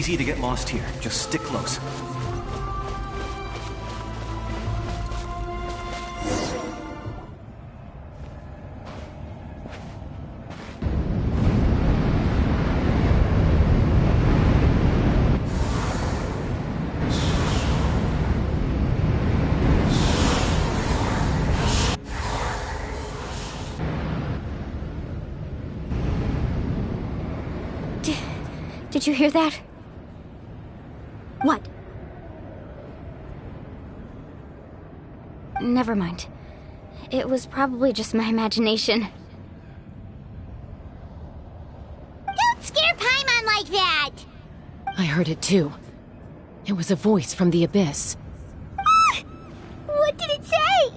easy to get lost here. Just stick close. Did you hear that? What? Never mind. It was probably just my imagination. Don't scare Paimon like that! I heard it too. It was a voice from the abyss. Ah! What did it say?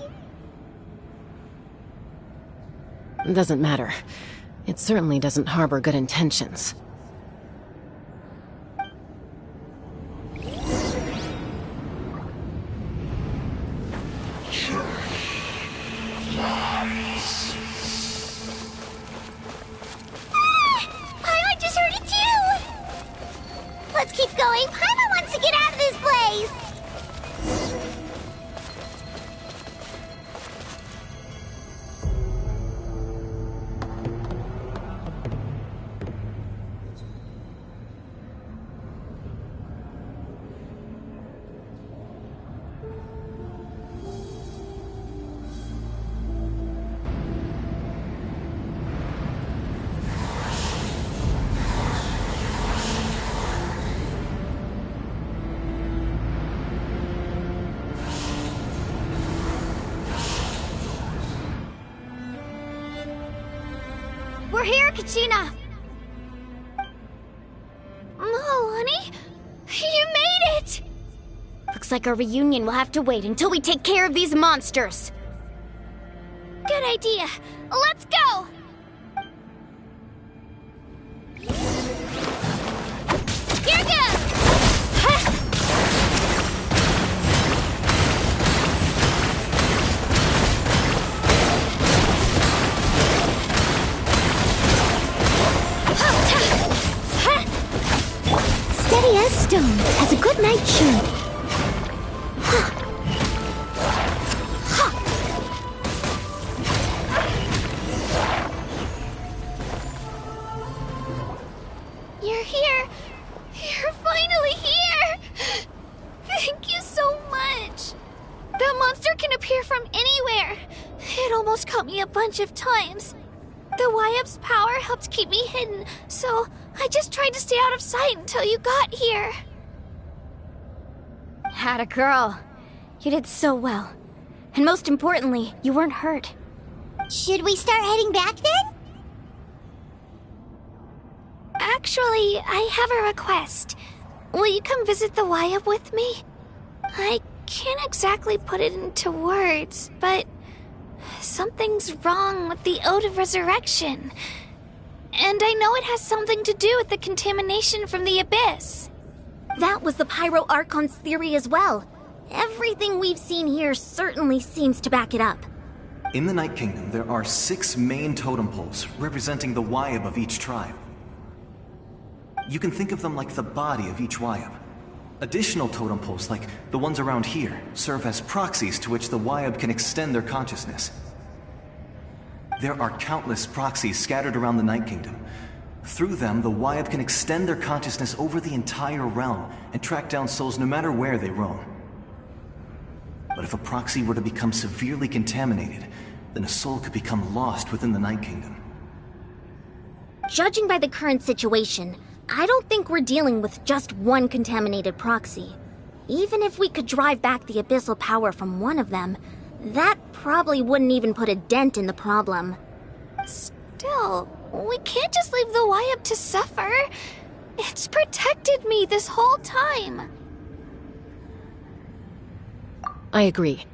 It doesn't matter. It certainly doesn't harbor good intentions. Paimon just heard it too! Let's keep going. Paimon wants to get out of this place! We're here, Kachina! Oh, honey? You made it! Looks like our reunion will have to wait until we take care of these monsters. Good idea. Let's go! Here goes! Ha! Steady as stone, has a good night shield. You're here! You're finally here! Thank you so much! That monster can appear from anywhere. It almost caught me a bunch of times. The Y-Up's power helped keep me hidden, so I just tried to stay out of sight until you got here. Atta girl. You did so well. And most importantly, you weren't hurt. Should we start heading back then? Actually, I have a request. Will you come visit the Y-Up with me? I can't exactly put it into words, but something's wrong with the Ode of Resurrection. And I know it has something to do with the contamination from the Abyss. That was the Pyro Archon's theory as well. Everything we've seen here certainly seems to back it up. In the Night Kingdom, there are 6 main totem poles representing the Y-Up of each tribe. You can think of them like the body of each Y-Up. Additional totem poles, like the ones around here, serve as proxies to which the Y-Up can extend their consciousness. There are countless proxies scattered around the Night Kingdom. Through them, the Y-Up can extend their consciousness over the entire realm and track down souls no matter where they roam. But if a proxy were to become severely contaminated, then a soul could become lost within the Night Kingdom. Judging by the current situation, I don't think we're dealing with just one contaminated proxy. Even if we could drive back the abyssal power from one of them, that probably wouldn't even put a dent in the problem. Still, we can't just leave the Y-Up to suffer. It's protected me this whole time. I agree.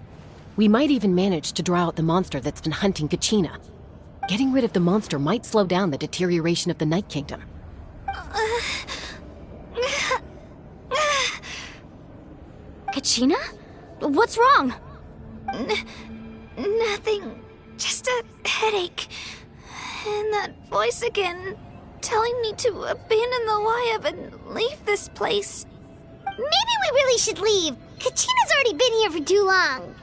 We might even manage to draw out the monster that's been hunting Kachina. Getting rid of the monster might slow down the deterioration of the Night Kingdom. Kachina? What's wrong? Nothing. Just a headache. And that voice again. telling me to abandon the Wayab and leave this place. Maybe we really should leave. Kachina's already been here for too long.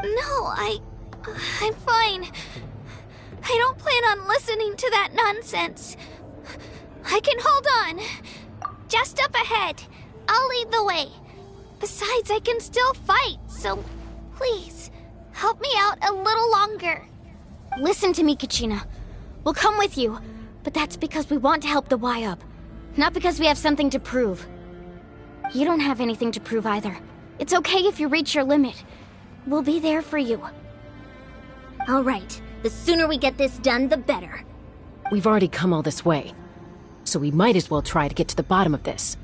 No, I'm fine. I don't plan on listening to that nonsense. I can hold on. Just up ahead. I'll lead the way. Besides, I can still fight, so please, help me out a little longer. Listen to me, Kachina. We'll come with you, but that's because we want to help the Wayab, not because we have something to prove. You don't have anything to prove either. It's okay if you reach your limit. We'll be there for you. All right. The sooner we get this done, the better. We've already come all this way, so we might as well try to get to the bottom of this.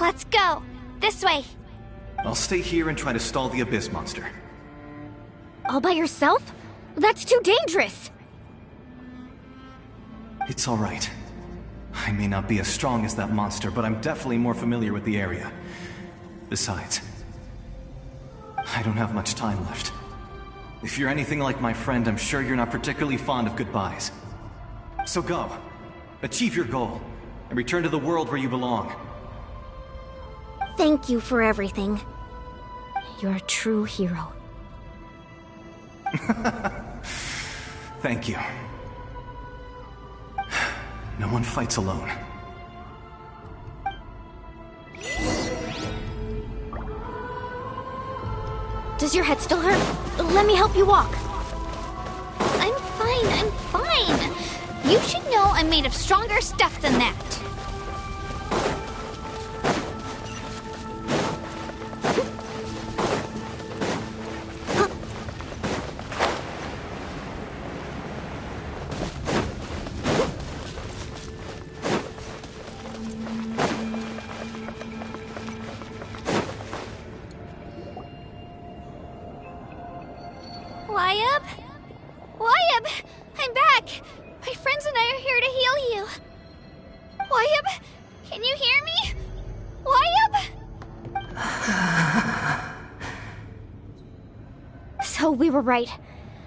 Let's go. This way. I'll stay here and try to stall the Abyss monster. All by yourself? That's too dangerous! It's all right. I may not be as strong as that monster, but I'm definitely more familiar with the area. Besides, I don't have much time left. If you're anything like my friend, I'm sure you're not particularly fond of goodbyes. So go. Achieve your goal, and return to the world where you belong. Thank you for everything. You're a true hero. Thank you. No one fights alone. Does your head still hurt? Let me help you walk. I'm fine. You should know I'm made of stronger stuff than that. Wayab! I'm back! My friends and I are here to heal you. Wayab, can you hear me? Wayab? So we were right.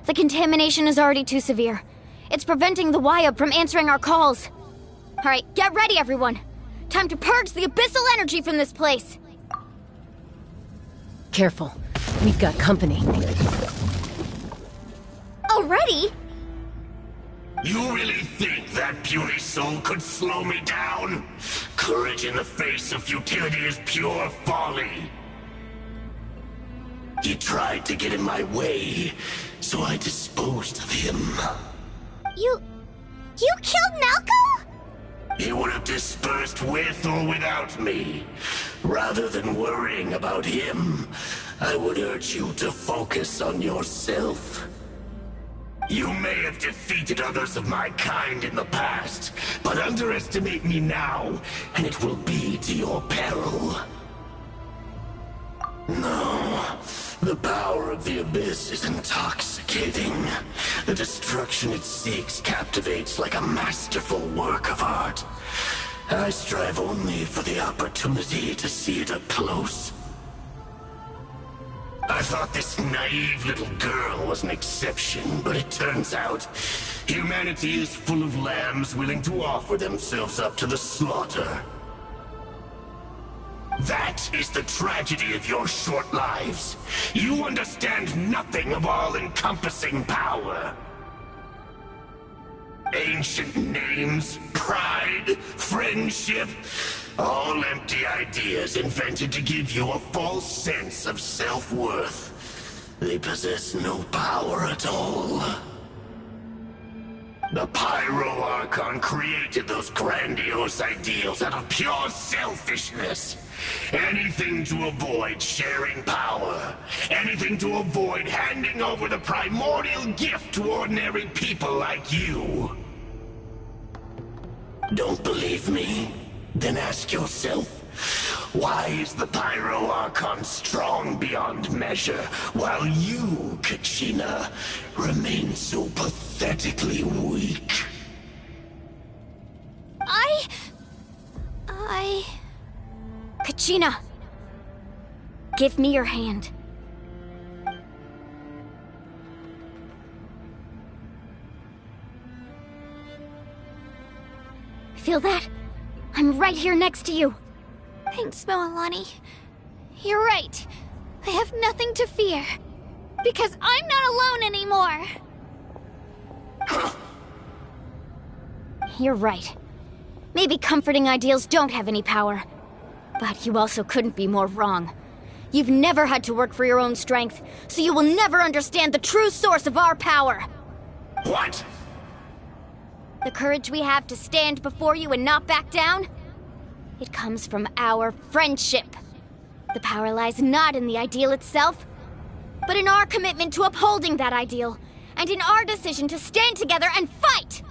The contamination is already too severe. It's preventing the Wayab from answering our calls. Alright, get ready everyone! Time to purge the abyssal energy from this place! Careful. We've got company. Already? You really think that puny soul could slow me down? Courage in the face of futility is pure folly. He tried to get in my way, so I disposed of him. You killed Malco? He would have dispersed with or without me. Rather than worrying about him, I would urge you to focus on yourself. You may have defeated others of my kind in the past, but underestimate me now, and it will be to your peril. No, the power of the Abyss is intoxicating. The destruction it seeks captivates like a masterful work of art. I strive only for the opportunity to see it up close. I thought this naive little girl was an exception, but it turns out humanity is full of lambs willing to offer themselves up to the slaughter. That is the tragedy of your short lives. You understand nothing of all-encompassing power. Ancient names, pride, friendship, all empty ideas invented to give you a false sense of self-worth. They possess no power at all. The Pyro Archon created those grandiose ideals out of pure selfishness. Anything to avoid sharing power. Anything to avoid handing over the primordial gift to ordinary people like you. Don't believe me? Then ask yourself, why is the Pyro Archon strong beyond measure, while you, Kachina, remain so pathetically weak? Kachina! Give me your hand. feel that? I'm right here next to you. Thanks, Moalani. You're right. I have nothing to fear. Because I'm not alone anymore. You're right. Maybe comforting ideals don't have any power. But you also couldn't be more wrong. You've never had to work for your own strength, so you will never understand the true source of our power. What? The courage we have to stand before you and not back down? It comes from our friendship. The power lies not in the ideal itself, but in our commitment to upholding that ideal, and in our decision to stand together and fight!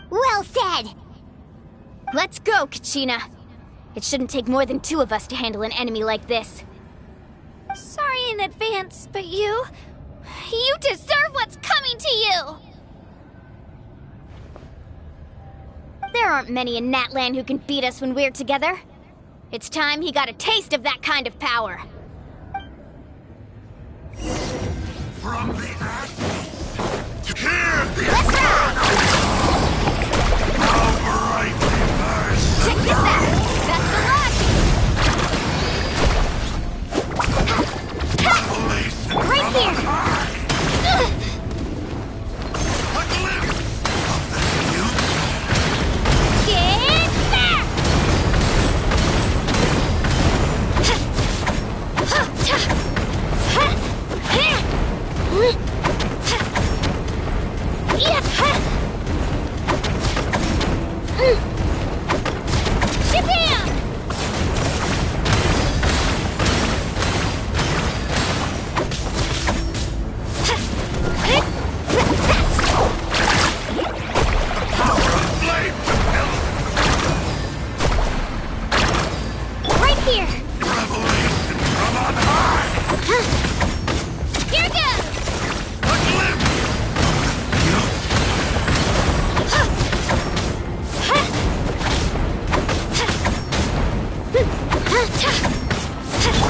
Well said! Let's go, Kachina. It shouldn't take more than 2 of us to handle an enemy like this. Sorry in advance, but you deserve what's coming to you! There aren't many in Natlan who can beat us when we're together. It's time he got a taste of that kind of power. From the ashes to hear the outrightly mercy. Check this out! Best of luck! Right here! A glimpse of the future. Get back! Shabam! Power of flame compelled. Right here! Revelation from on high. Here goes! A glimpse of the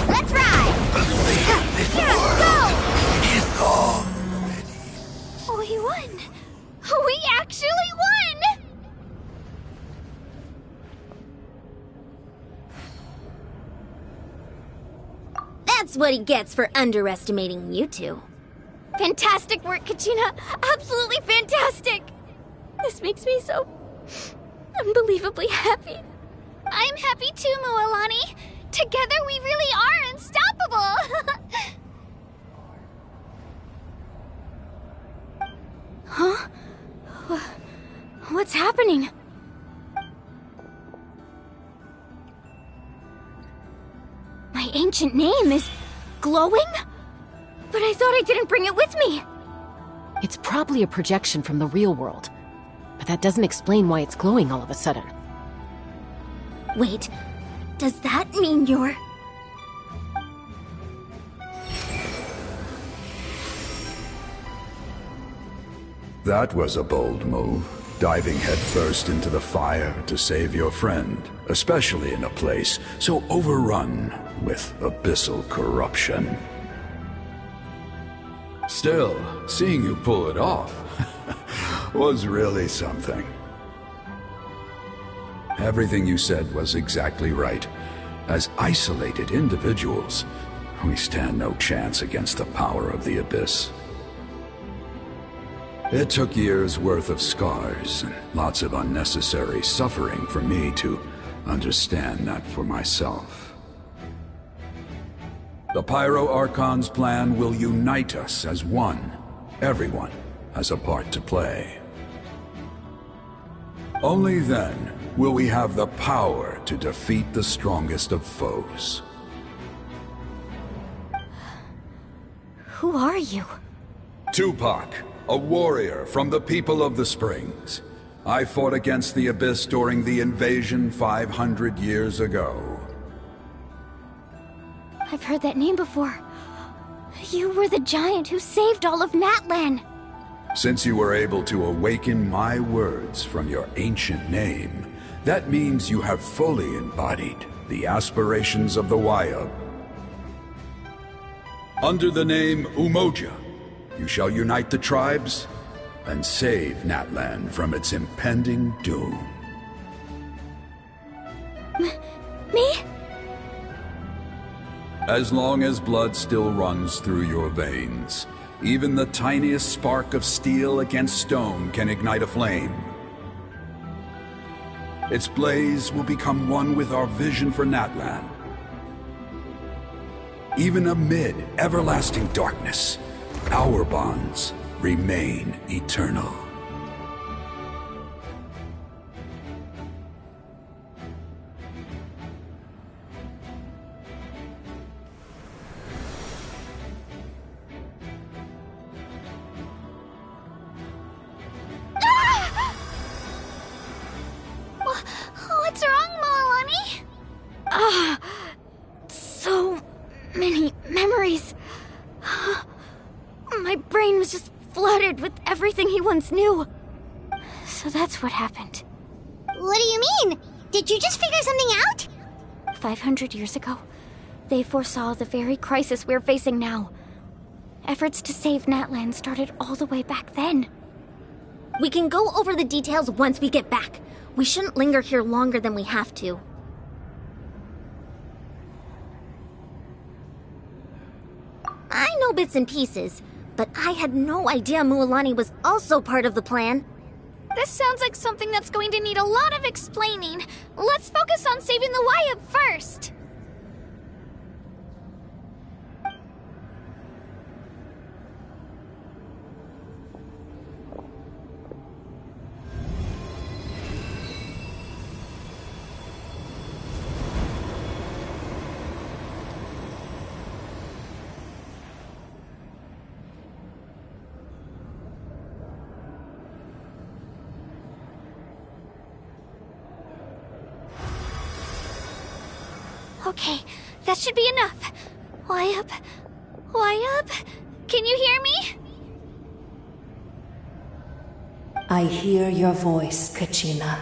Let's ride! is already. We won! We actually won! That's what he gets for underestimating you two. Fantastic work, Kachina! Absolutely fantastic! This makes me so unbelievably happy. I'm happy too, Moalani. Together we really are unstoppable! Huh? What's happening? My ancient name is glowing? But I thought I didn't bring it with me. It's probably a projection from the real world. But that doesn't explain why it's glowing all of a sudden. Wait, does that mean you're... That was a bold move, diving headfirst into the fire to save your friend, especially in a place so overrun with abyssal corruption. Still, seeing you pull it off was really something. Everything you said was exactly right. As isolated individuals, we stand no chance against the power of the Abyss. It took years' worth of scars and lots of unnecessary suffering for me to understand that for myself. The Pyro Archon's plan will unite us as one. Everyone has a part to play. Only then will we have the power to defeat the strongest of foes. Who are you? Tupac, a warrior from the people of the Springs. I fought against the Abyss during the invasion 500 years ago. I've heard that name before. You were the giant who saved all of Natlan. Since you were able to awaken my words from your ancient name, that means you have fully embodied the aspirations of the Wayab. Under the name Umoja, you shall unite the tribes and save Natlan from its impending doom. Me? As long as blood still runs through your veins, even the tiniest spark of steel against stone can ignite a flame. Its blaze will become one with our vision for Natlan. Even amid everlasting darkness, our bonds remain eternal. What's wrong, Moalani? So many memories. My brain was just flooded with everything he once knew. So that's what happened. What do you mean? Did you just figure something out? 500 years ago, they foresaw the very crisis we're facing now. Efforts to save Natlan started all the way back then. We can go over the details once we get back. We shouldn't linger here longer than we have to. I know bits and pieces, but I had no idea Mualani was also part of the plan. This sounds like something that's going to need a lot of explaining. Let's focus on saving the Wyatt first. Okay, that should be enough. Wyatt? Can you hear me? I hear your voice, Kachina,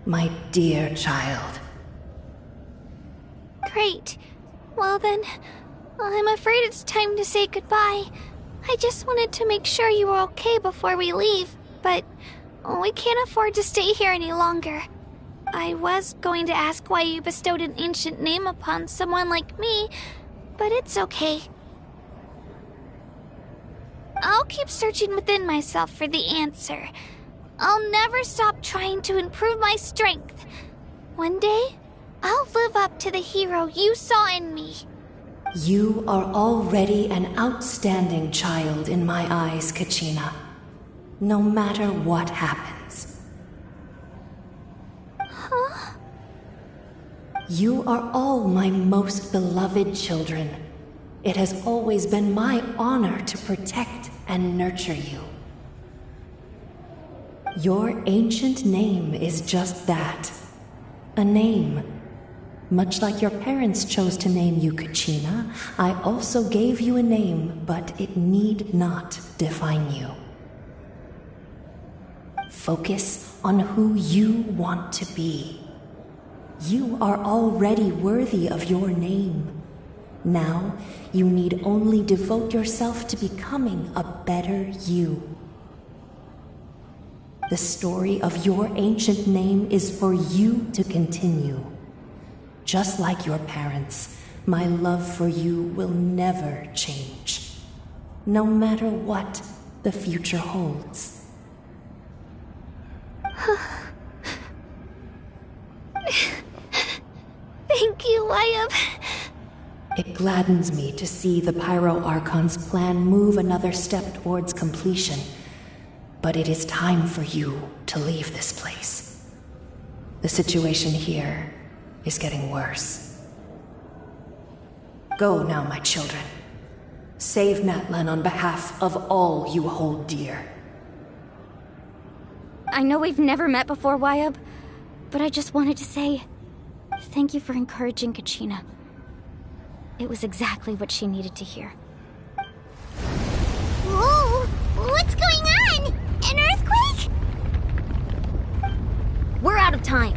my dear child. Great. Well then, I'm afraid it's time to say goodbye. I just wanted to make sure you were okay before we leave, but we can't afford to stay here any longer. I was going to ask why you bestowed an ancient name upon someone like me, but it's okay. I'll keep searching within myself for the answer. I'll never stop trying to improve my strength. One day, I'll live up to the hero you saw in me. You are already an outstanding child in my eyes, Kachina. No matter what happens. Huh? You are all my most beloved children. It has always been my honor to protect and nurture you. Your ancient name is just that. A name. Much like your parents chose to name you Kachina, I also gave you a name, but it need not define you. Focus on who you want to be. You are already worthy of your name. Now, you need only devote yourself to becoming a better you. The story of your ancient name is for you to continue. Just like your parents, my love for you will never change, no matter what the future holds. Thank you, Wyatt. It gladdens me to see the Pyro Archon's plan move another step towards completion, but it is time for you to leave this place. The situation here is getting worse. Go now, my children. Save Natlan on behalf of all you hold dear. I know we've never met before, Wyatt, but I just wanted to say thank you for encouraging Kachina. It was exactly what she needed to hear. Whoa! What's going on? An earthquake? We're out of time.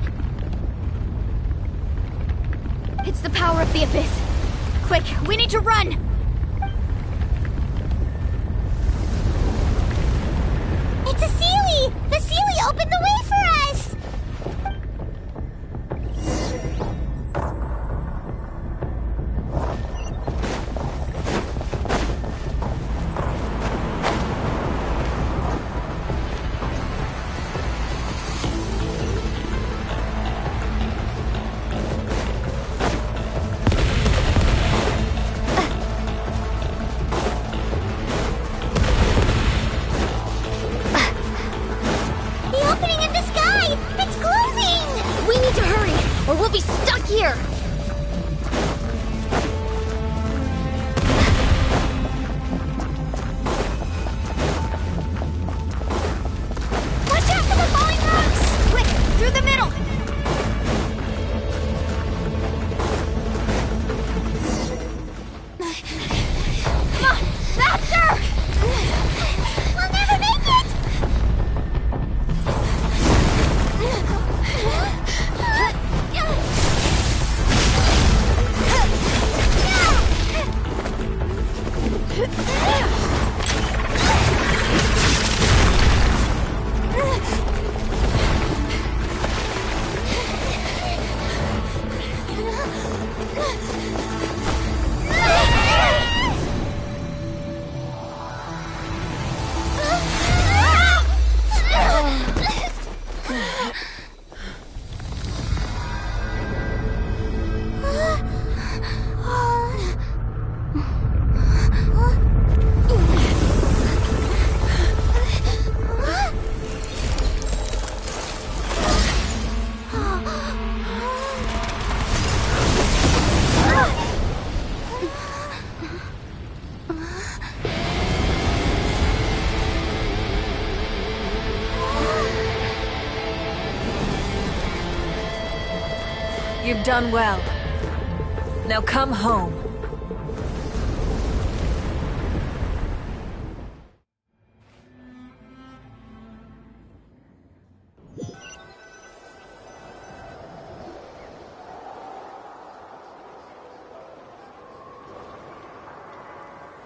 It's the power of the Abyss. Quick, we need to run! It's a Seelie! The Seelie opened the way for us! here! Watch out for the falling rocks! Quick, through the middle! Come on, faster! We'll never make it! You've done well. Now come home.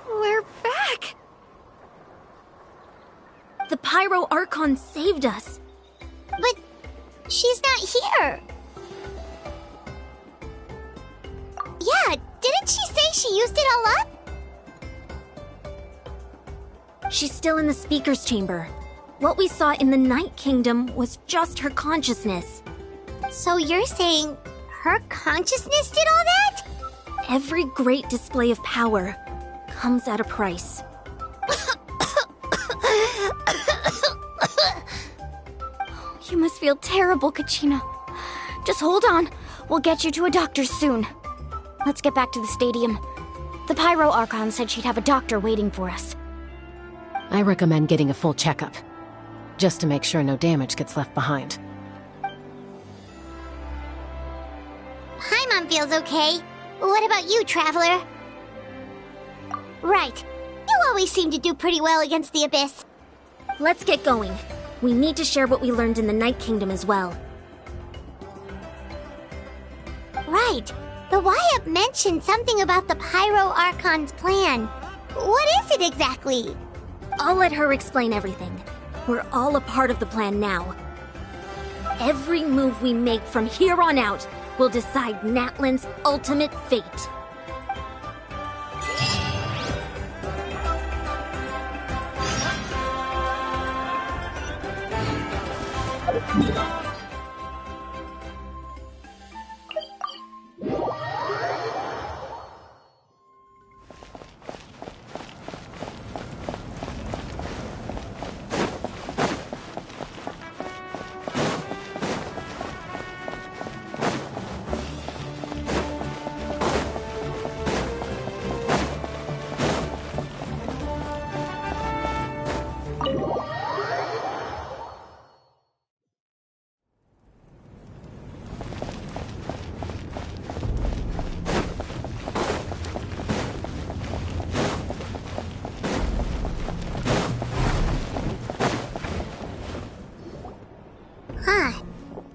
We're back! The Pyro Archon saved us. But she's not here. Yeah, didn't she say she used it all up? She's still in the Speaker's Chamber. What we saw in the Night Kingdom was just her consciousness. So you're saying her consciousness did all that? Every great display of power comes at a price. You must feel terrible, Kachina. Just hold on. We'll get you to a doctor soon. Let's get back to the stadium. The Pyro Archon said she'd have a doctor waiting for us. I recommend getting a full checkup, just to make sure no damage gets left behind. Paimon feels okay. What about you, Traveler? Right. You always seem to do pretty well against the Abyss. Let's get going. We need to share what we learned in the Night Kingdom as well. Right. The Wyatt mentioned something about the Pyro Archon's plan. What is it exactly? I'll let her explain everything. We're all a part of the plan now. Every move we make from here on out will decide Natlan's ultimate fate.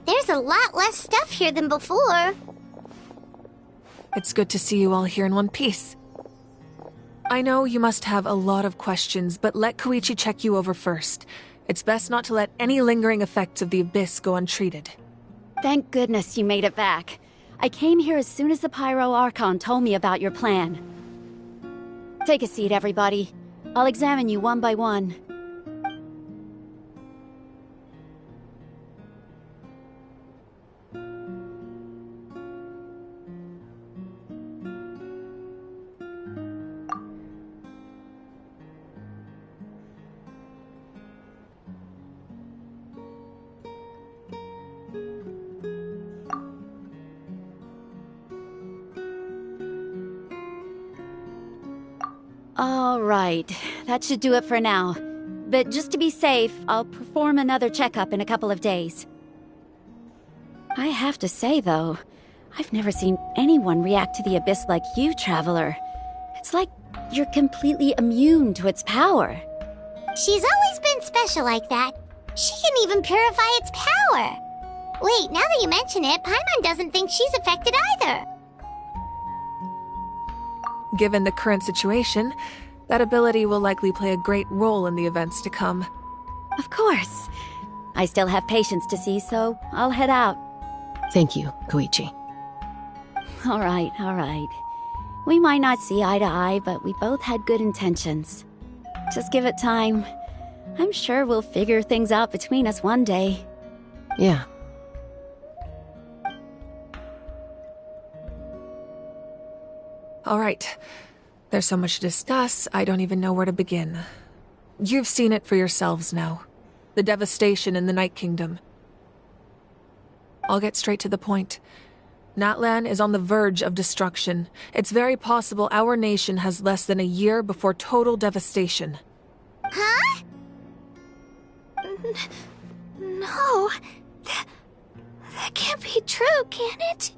There's a lot less stuff here than before. It's good to see you all here in one piece. I know you must have a lot of questions, but let Koichi check you over first. It's best not to let any lingering effects of the Abyss go untreated. Thank goodness you made it back. I came here as soon as the Pyro Archon told me about your plan. Take a seat, everybody. I'll examine you one by one. All right, that should do it for now. But just to be safe, I'll perform another checkup in a couple of days. I have to say, though, I've never seen anyone react to the Abyss like you, Traveler. It's like you're completely immune to its power. She's always been special like that. She can even purify its power. Wait, now that you mention it, Paimon doesn't think she's affected either. Given the current situation, that ability will likely play a great role in the events to come. Of course. I still have patients to see, so I'll head out. Thank you, Koichi. All right. We might not see eye to eye, but we both had good intentions. Just give it time. I'm sure we'll figure things out between us one day. Yeah. All right. There's so much to discuss, I don't even know where to begin. You've seen it for yourselves now. The devastation in the Night Kingdom. I'll get straight to the point. Natlan is on the verge of destruction. It's very possible our nation has less than a year before total devastation. Huh? No. That can't be true, can it?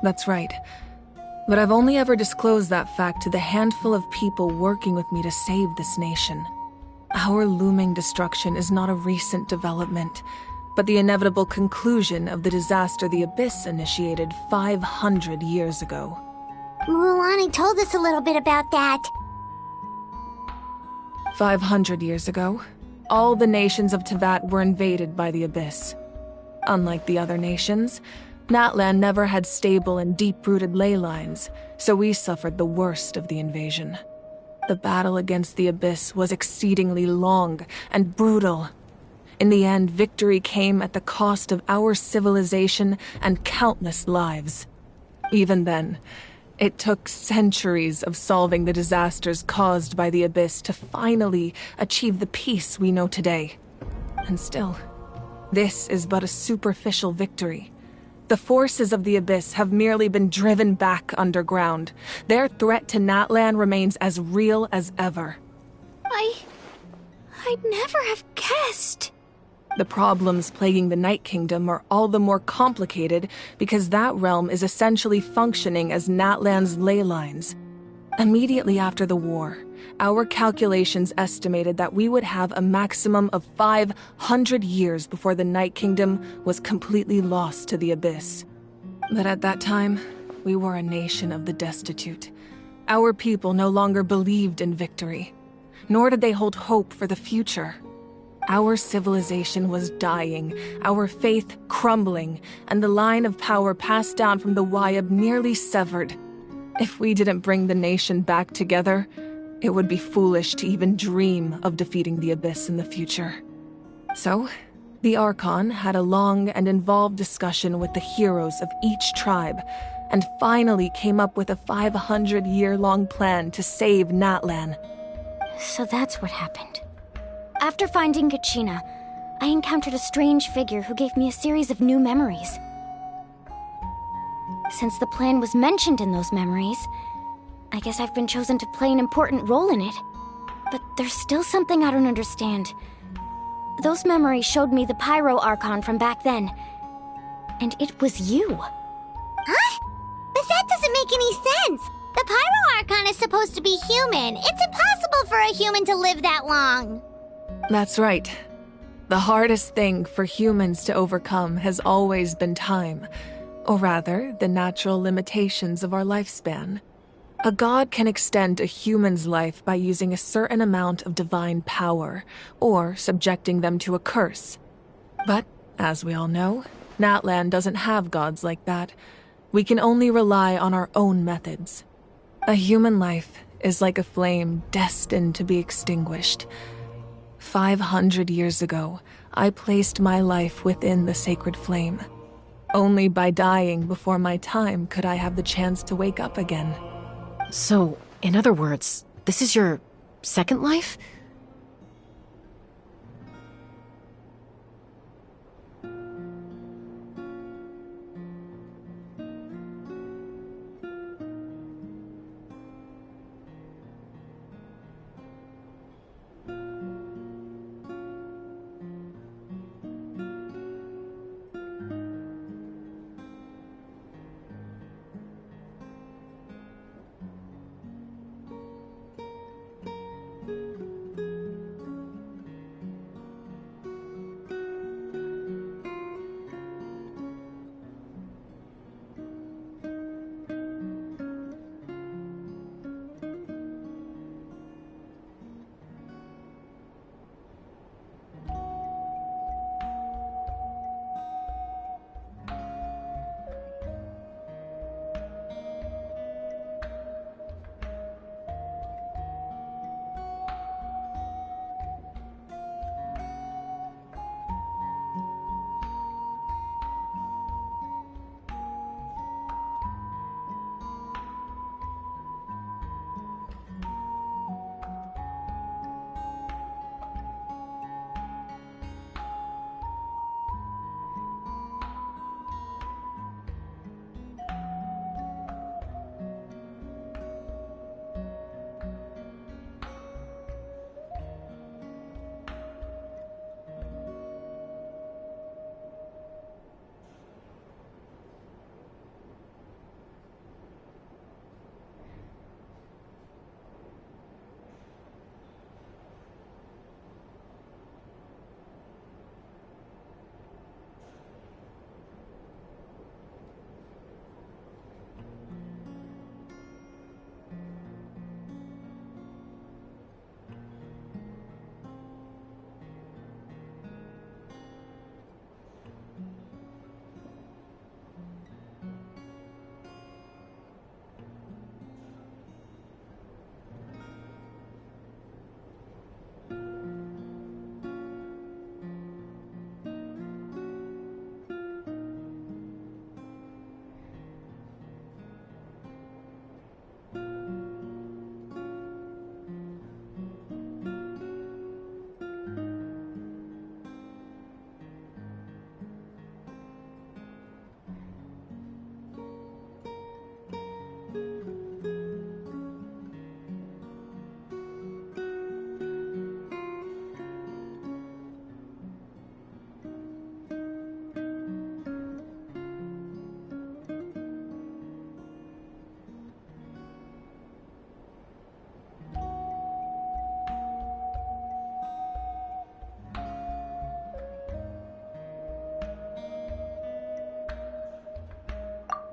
That's right. But I've only ever disclosed that fact to the handful of people working with me to save this nation. Our looming destruction is not a recent development, but the inevitable conclusion of the disaster the Abyss initiated 500 years ago. Mualani told us a little bit about that. 500 years ago, all the nations of Teyvat were invaded by the Abyss. Unlike the other nations, Natlan never had stable and deep-rooted ley lines, so we suffered the worst of the invasion. The battle against the Abyss was exceedingly long and brutal. In the end, victory came at the cost of our civilization and countless lives. Even then, it took centuries of solving the disasters caused by the Abyss to finally achieve the peace we know today. And still, this is but a superficial victory. The forces of the Abyss have merely been driven back underground. Their threat to Natlan remains as real as ever. I'd never have guessed. The problems plaguing the Night Kingdom are all the more complicated because that realm is essentially functioning as Natlan's ley lines. Immediately after the war, our calculations estimated that we would have a maximum of 500 years before the Night Kingdom was completely lost to the Abyss. But at that time, we were a nation of the destitute. Our people no longer believed in victory, nor did they hold hope for the future. Our civilization was dying, our faith crumbling, and the line of power passed down from the Wayab nearly severed. If we didn't bring the nation back together, it would be foolish to even dream of defeating the Abyss in the future. So, the Archon had a long and involved discussion with the heroes of each tribe, and finally came up with a 500-year-long plan to save Natlan. So that's what happened. After finding Kachina, I encountered a strange figure who gave me a series of new memories. Since the plan was mentioned in those memories, I guess I've been chosen to play an important role in it. But there's still something I don't understand. Those memories showed me the Pyro Archon from back then. And it was you. Huh? But that doesn't make any sense. The Pyro Archon is supposed to be human. It's impossible for a human to live that long. That's right. The hardest thing for humans to overcome has always been time, or rather, the natural limitations of our lifespan. A god can extend a human's life by using a certain amount of divine power, or subjecting them to a curse. But, as we all know, Natlan doesn't have gods like that. We can only rely on our own methods. A human life is like a flame destined to be extinguished. 500 years ago, I placed my life within the sacred flame. Only by dying before my time could I have the chance to wake up again. So, in other words, this is your second life?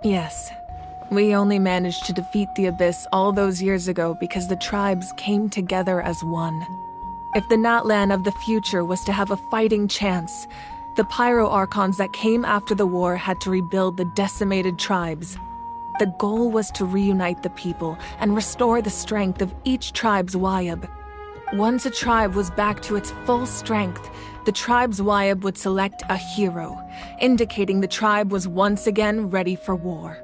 Yes. We only managed to defeat the Abyss all those years ago because the tribes came together as one. If the Natlan of the future was to have a fighting chance, the Pyro Archons that came after the war had to rebuild the decimated tribes. The goal was to reunite the people and restore the strength of each tribe's Wayab. Once a tribe was back to its full strength, the tribe's Wayab would select a hero, indicating the tribe was once again ready for war.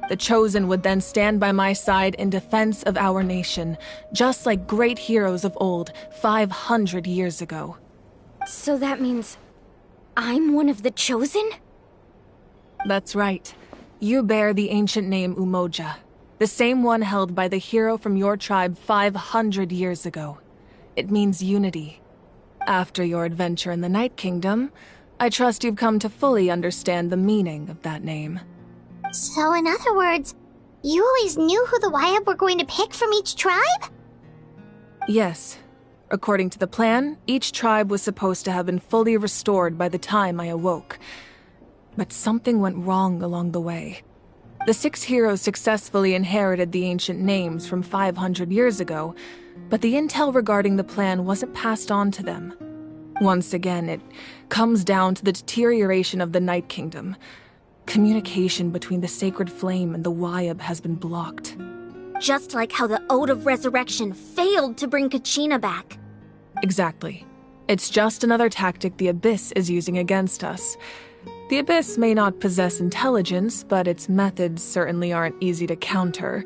The Chosen would then stand by my side in defense of our nation, just like great heroes of old, 500 years ago. So that means I'm one of the Chosen? That's right. You bear the ancient name Umoja, the same one held by the hero from your tribe 500 years ago. It means unity. After your adventure in the Night Kingdom, I trust you've come to fully understand the meaning of that name. So in other words, you always knew who the Wayab were going to pick from each tribe? Yes. According to the plan, each tribe was supposed to have been fully restored by the time I awoke. But something went wrong along the way. The 6 heroes successfully inherited the ancient names from 500 years ago, but the intel regarding the plan wasn't passed on to them. Once again, it comes down to the deterioration of the Night Kingdom. Communication between the Sacred Flame and the Wayab has been blocked. Just like how the Ode of Resurrection failed to bring Kachina back. Exactly. It's just another tactic the Abyss is using against us. The Abyss may not possess intelligence, but its methods certainly aren't easy to counter.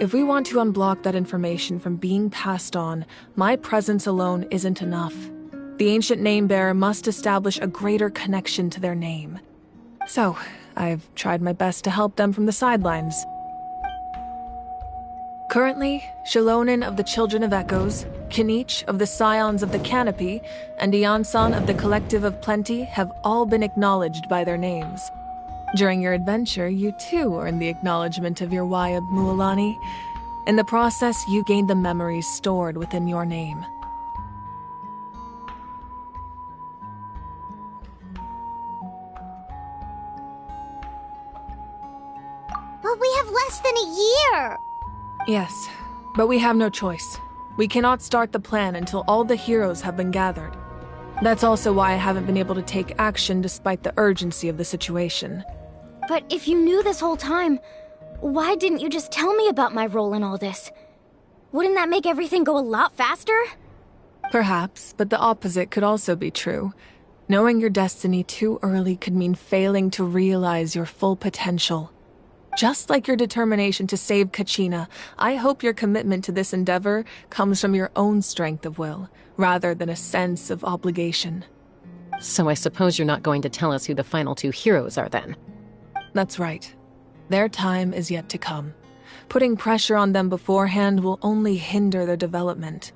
If we want to unblock that information from being passed on, my presence alone isn't enough. The ancient name-bearer must establish a greater connection to their name. So, I've tried my best to help them from the sidelines. Currently, Shilonin of the Children of Echoes, Kinich of the Scions of the Canopy, and Iansan of the Collective of Plenty have all been acknowledged by their names. During your adventure, you too earned the acknowledgement of your Wayab, Mualani. In the process, you gained the memories stored within your name. But we have less than a year! Yes, but we have no choice. We cannot start the plan until all the heroes have been gathered. That's also why I haven't been able to take action despite the urgency of the situation. But if you knew this whole time, why didn't you just tell me about my role in all this? Wouldn't that make everything go a lot faster? Perhaps, but the opposite could also be true. Knowing your destiny too early could mean failing to realize your full potential. Just like your determination to save Kachina, I hope your commitment to this endeavor comes from your own strength of will, rather than a sense of obligation. So I suppose you're not going to tell us who the final 2 heroes are then? That's right. Their time is yet to come. Putting pressure on them beforehand will only hinder their development.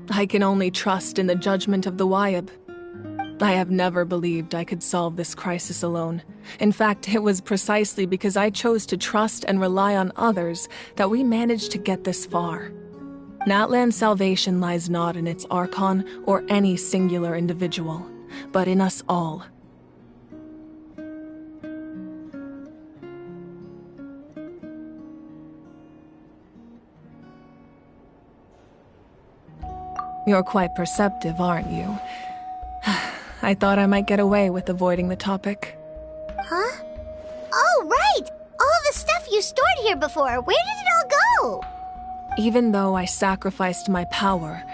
I can only trust in the judgment of the Wayab. I have never believed I could solve this crisis alone. In fact, it was precisely because I chose to trust and rely on others that we managed to get this far. Natlan's salvation lies not in its Archon or any singular individual, but in us all. You're quite perceptive, aren't you? I thought I might get away with avoiding the topic. Huh? Oh, right! All of the stuff you stored here before, where did it all go? Even though I sacrificed my power,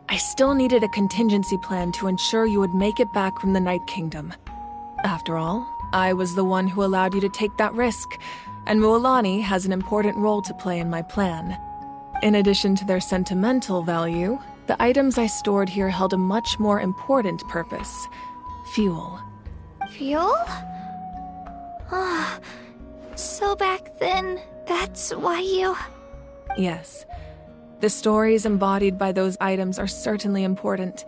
I still needed a contingency plan to ensure you would make it back from the Night Kingdom. After all, I was the one who allowed you to take that risk, and Mualani has an important role to play in my plan. In addition to their sentimental value, the items I stored here held a much more important purpose: fuel. Fuel? Ah, so back then, that's why you... Yes. The stories embodied by those items are certainly important.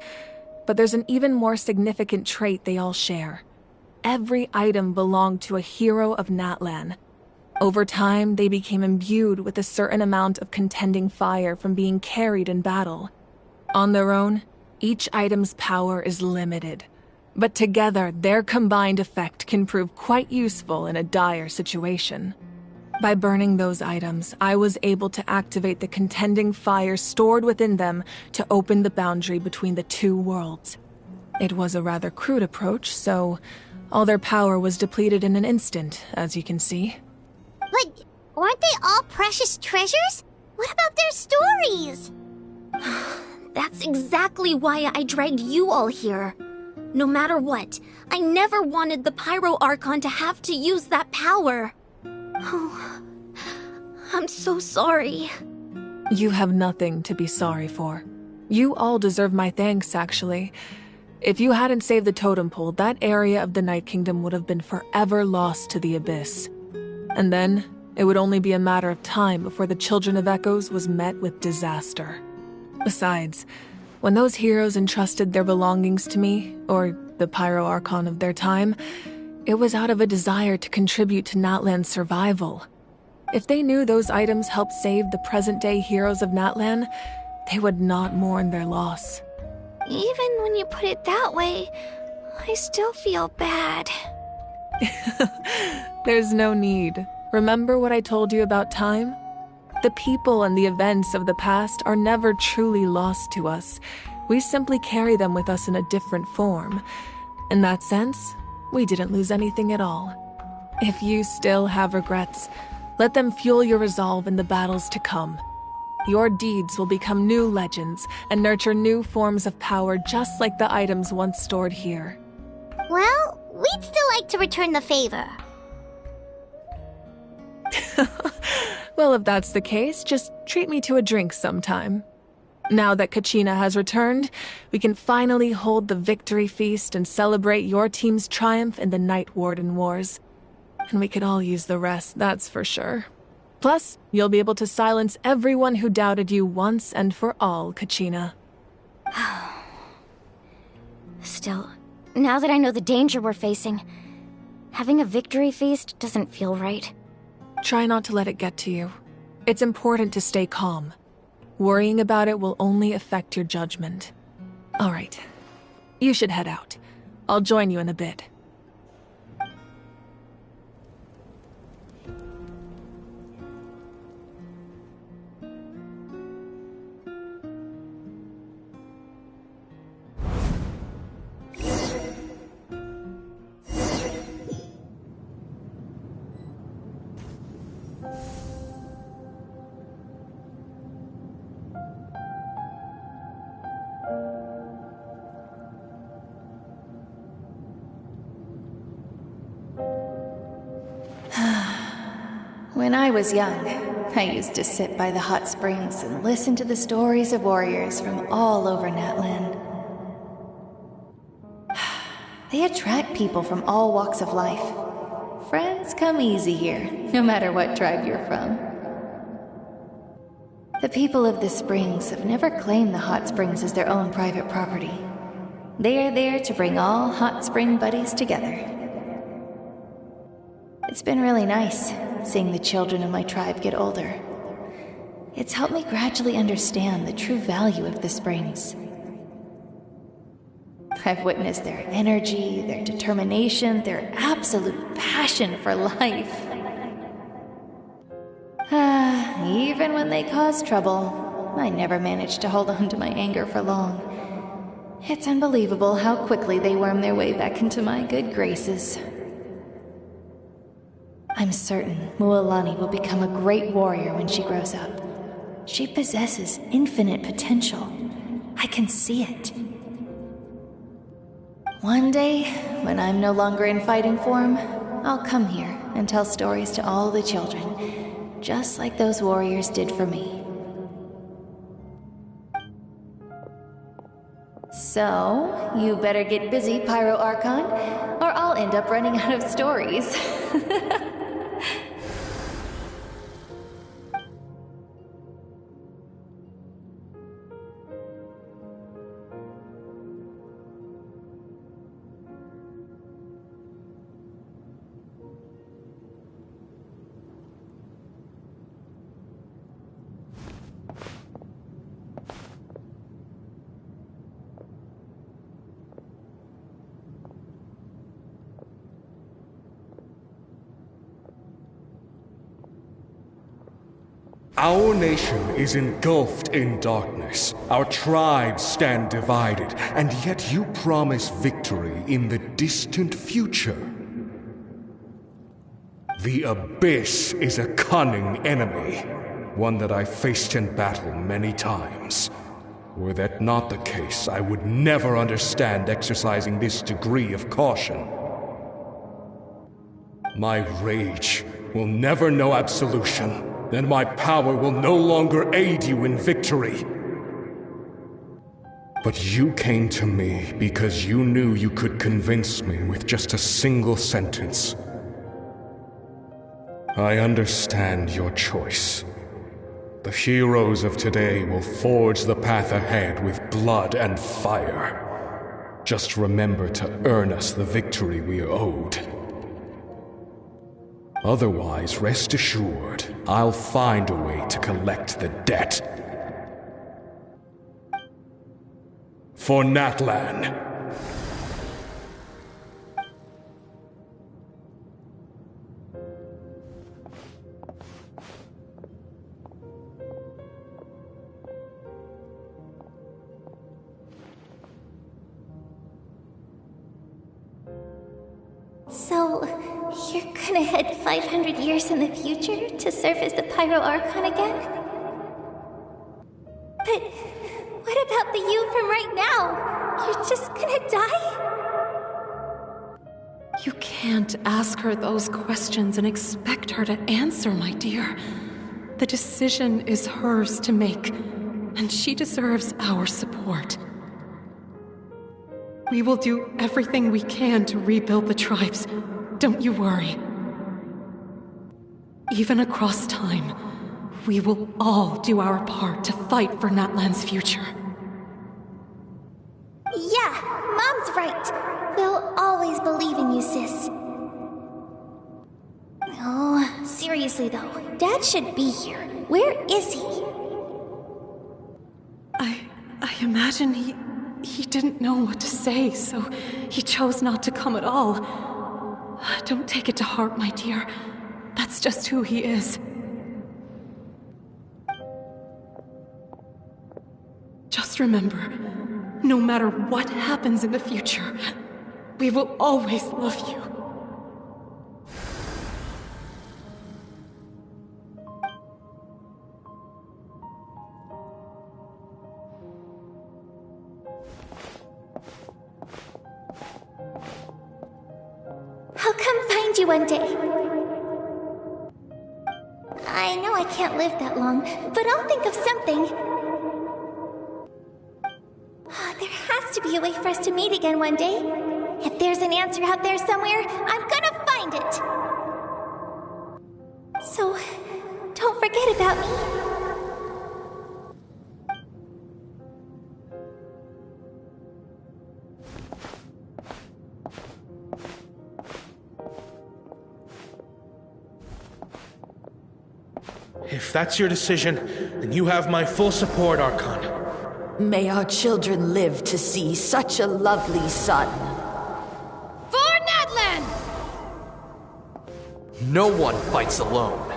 but there's an even more significant trait they all share. Every item belonged to a hero of Natlan. Over time, they became imbued with a certain amount of contending fire from being carried in battle. On their own, each item's power is limited, but together their combined effect can prove quite useful in a dire situation. By burning those items, I was able to activate the contending fire stored within them to open the boundary between the two worlds. It was a rather crude approach, so all their power was depleted in an instant, as you can see. But aren't they all precious treasures? What about their stories? That's exactly why I dragged you all here. No matter what, I never wanted the Pyro Archon to have to use that power. Oh, I'm so sorry. You have nothing to be sorry for. You all deserve my thanks, actually. If you hadn't saved the totem pole, that area of the Night Kingdom would have been forever lost to the abyss. And then, it would only be a matter of time before the Children of Echoes was met with disaster. Besides, when those heroes entrusted their belongings to me, or the Pyro Archon of their time, it was out of a desire to contribute to Natlan's survival. If they knew those items helped save the present-day heroes of Natlan, they would not mourn their loss. Even when you put it that way, I still feel bad. There's no need. Remember what I told you about time? The people and the events of the past are never truly lost to us. We simply carry them with us in a different form. In that sense, we didn't lose anything at all. If you still have regrets, let them fuel your resolve in the battles to come. Your deeds will become new legends and nurture new forms of power just like the items once stored here. Well, we'd still like to return the favor. Well, if that's the case, just treat me to a drink sometime. Now that Kachina has returned, we can finally hold the victory feast and celebrate your team's triumph in the Night Warden Wars. And we could all use the rest, that's for sure. Plus, you'll be able to silence everyone who doubted you once and for all, Kachina. Still, now that I know the danger we're facing, having a victory feast doesn't feel right. Try not to let it get to you. It's important to stay calm. Worrying about it will only affect your judgment. All right, you should head out. I'll join you in a bit. When I was young, I used to sit by the hot springs and listen to the stories of warriors from all over Natlan. They attract people from all walks of life. Friends come easy here, no matter what tribe you're from. The people of the springs have never claimed the hot springs as their own private property. They are there to bring all hot spring buddies together. It's been really nice, seeing the children of my tribe get older. It's helped me gradually understand the true value of the springs. I've witnessed their energy, their determination, their absolute passion for life. Even when they cause trouble, I never managed to hold on to my anger for long. It's unbelievable how quickly they worm their way back into my good graces. I'm certain Mualani will become a great warrior when she grows up. She possesses infinite potential. I can see it. One day, when I'm no longer in fighting form, I'll come here and tell stories to all the children, just like those warriors did for me. So, you better get busy, Pyro Archon, or I'll end up running out of stories. Our nation is engulfed in darkness. Our tribes stand divided, and yet you promise victory in the distant future. The Abyss is a cunning enemy, one that I faced in battle many times. Were that not the case, I would never understand exercising this degree of caution. My rage will never know absolution, and my power will no longer aid you in victory. But you came to me because you knew you could convince me with just a single sentence. I understand your choice. The heroes of today will forge the path ahead with blood and fire. Just remember to earn us the victory we are owed. Otherwise, rest assured, I'll find a way to collect the debt. For Natlan. So, you're gonna head 500 years in the future to serve as the Pyro Archon again? But what about the you from right now? You're just gonna die? You can't ask her those questions and expect her to answer, my dear. The decision is hers to make, and she deserves our support. We will do everything we can to rebuild the tribes. Don't you worry. Even across time, we will all do our part to fight for Natlan's future. Yeah, Mom's right. We'll always believe in you, sis. Oh, seriously though, Dad should be here. Where is he? I imagine he didn't know what to say, so he chose not to come at all. Don't take it to heart, my dear. That's just who he is. Just remember, no matter what happens in the future, we will always love you. I'll come find you one day. I know I can't live that long, but I'll think of something. There has to be a way for us to meet again one day. If there's an answer out there somewhere, I'm gonna find it. So, don't forget about me. If that's your decision, then you have my full support, Archon. May our children live to see such a lovely son. For Natlan! No one fights alone.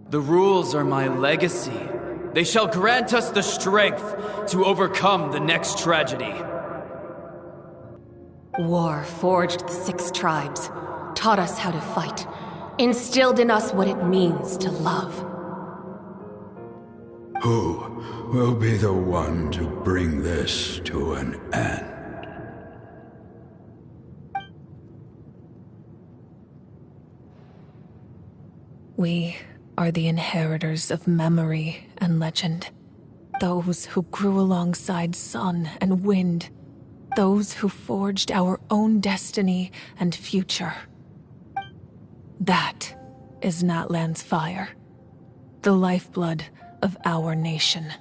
The rules are my legacy. They shall grant us the strength to overcome the next tragedy. War forged the 6 tribes, taught us how to fight, instilled in us what it means to love. Who will be the one to bring this to an end? We are the inheritors of memory and legend. Those who grew alongside sun and wind. Those who forged our own destiny and future. That is Natlan's fire. The lifeblood of our nation.